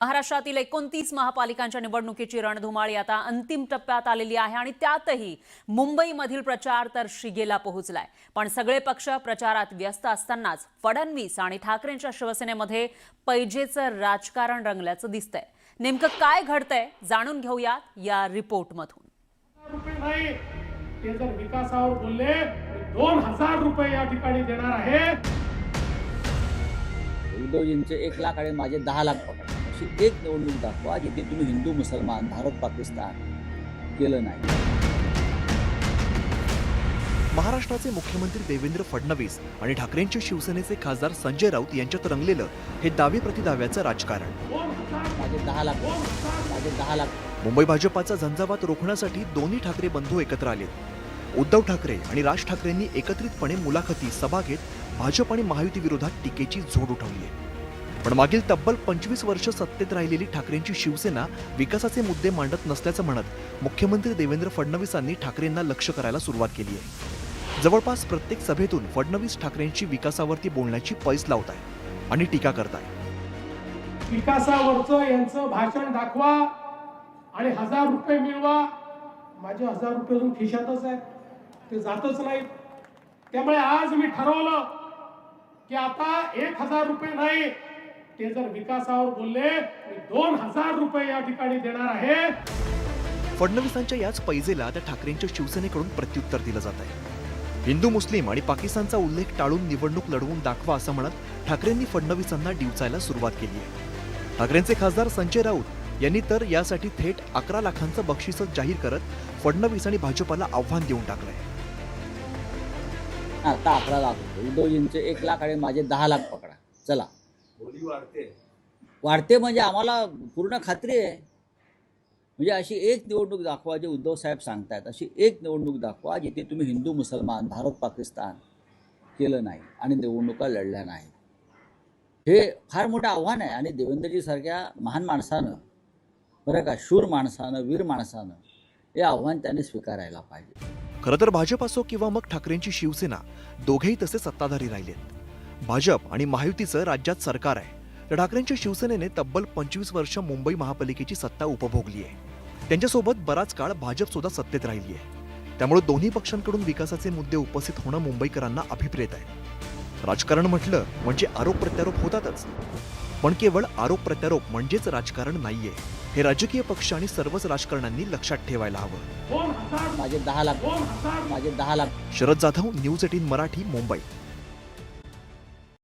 महाराष्ट्रातील 29 महापालिकांच्या निवडणुकीची रणधुमाळी आता अंतिम टप्प्यात आलेली आहे आणि त्यातही मुंबईमधील प्रचार तर शिगेला पोहोचलाय। पण सगळे पक्ष प्रचारात व्यस्त असतानाच फडणवीस आणि ठाकरेंच्या शिवसेनेमध्ये पैजेचं राजकारण रंगल्याचं दिसतंय। नेमकं काय घडतंय जाणून घेऊयात या रिपोर्टमधून। ते जर विकासावर बोलले 2000 रुपये या ठिकाणी देणार आहे। उद्धवजींचे 1 लाख आणि माझे 10 लाख पकडा, अशी एक निवडणूक दाखवा जिथे तुम्ही हिंदू मुसलमान भारत पाकिस्तान केलं नाही। महाराष्ट्राचे मुख्यमंत्री देवेंद्र फडणवीस आणि ठाकरेंच्या शिवसेनेचे खासदार संजय राऊत यांच्यात रंगलेलं हे दावे प्रतिदाव्याचं राजकारण। माझे 10 लाख, माझे 10 लाख। मुंबई भाजपाचा झंझावात रोखण्यासाठी दोन्ही ठाकरे बंधू एकत्र आलेत। उद्धव ठाकरे आणि राज ठाकरेंनी एकत्रितपणे मुलाखती सभा घेत भाजप आणि महायुती विरोधात टीकेची झोड उठवली आहे। पण मागील तब्बल 25 वर्ष सत्तेत राहिलेली ठाकरेंची शिवसेना विकासाचे मुद्दे मांडत नसल्याचं म्हणत मुख्यमंत्री देवेंद्र फडणवीसांनी ठाकरेंना लक्ष्य करायला सुरुवात केली आहे। जवळपास प्रत्येक सभेतून फडणवीस ठाकरेंची विकासावरती बोलण्याची पैस लावत आहे आणि टीका करताय। विकासावरचं यांचं भाषण दाखवा आणि 1000 रुपये मिळवा। माझे 1000 रुपये अजून खिशातच आहेत, ते जातच नाहीत। त्यामुळे आज मी ठरवलं की आता 1000 रुपये नाही, ते जर विकासावर बोलले 2000 रुपये या ठिकाणी देणार आहे। फडणवीसांच्या याच पैजेला आता ठाकरेंच्या शिवसेनेकडून प्रत्युत्तर दिलं जात आहे। हिंदू मुस्लिम आणि पाकिस्तानचा उल्लेख टाळून निवडणूक लढवून दाखवा असं म्हणत ठाकरेंनी फडणवीसांना डिवचायला सुरुवात केली आहे। ठाकरेंचे खासदार संजय राऊत यांनी तर यासाठी थेट 11 लाखांचं बक्षीस जाहीर करत फडणवीस आणि भाजपाला आव्हान देऊन टाकलंय। आता 11 लाख, उद्धवजींचे 1 लाख आणि माझे 10 लाख पकडा, चला। वाढते म्हणजे आम्हाला पूर्ण खात्री आहे। म्हणजे अशी एक निवडणूक दाखवा, जे उद्धव साहेब सांगतायत अशी एक निवडणूक दाखवा जिथे तुम्ही हिंदू मुसलमान भारत पाकिस्तान केलं नाही आणि निवडणुका लढल्या नाही। हे फार मोठं आव्हान आहे आणि देवेंद्रजी सारख्या महान माणसानं, बरं का, शूर माणसानं, वीर माणसानं हे आव्हान त्याने स्वीकारायला पाहिजे। खरं तर भाजप असो किंवा मग ठाकरेंची शिवसेना दोघेही तसे सत्ताधारी राहिलेत। भाजप आणि महायुतीचं राज्यात सरकार आहे, तर ठाकरेंच्या शिवसेनेने तब्बल 25 वर्ष मुंबई महापालिकेची सत्ता उपभोगली आहे। त्यांच्यासोबत बराच काळ भाजप सुद्धा सत्तेत राहिली आहे। त्यामुळे दोन्ही पक्षांकडून विकासाचे मुद्दे उपस्थित होणं मुंबईकरांना अभिप्रेत आहे। राजकारण म्हटलं म्हणजे आरोप प्रत्यारोप होतातच, पण केवळ आरोप प्रत्यारोप म्हणजेच राजकारण नाहीये, हे राजकीय पक्ष आणि सर्वच राजकारण्यांनी लक्षात ठेवायला हवं। माझे 10 लाख, माझे 10 लाख। शरद जाधव, न्यूज 18 मराठी, मुंबई।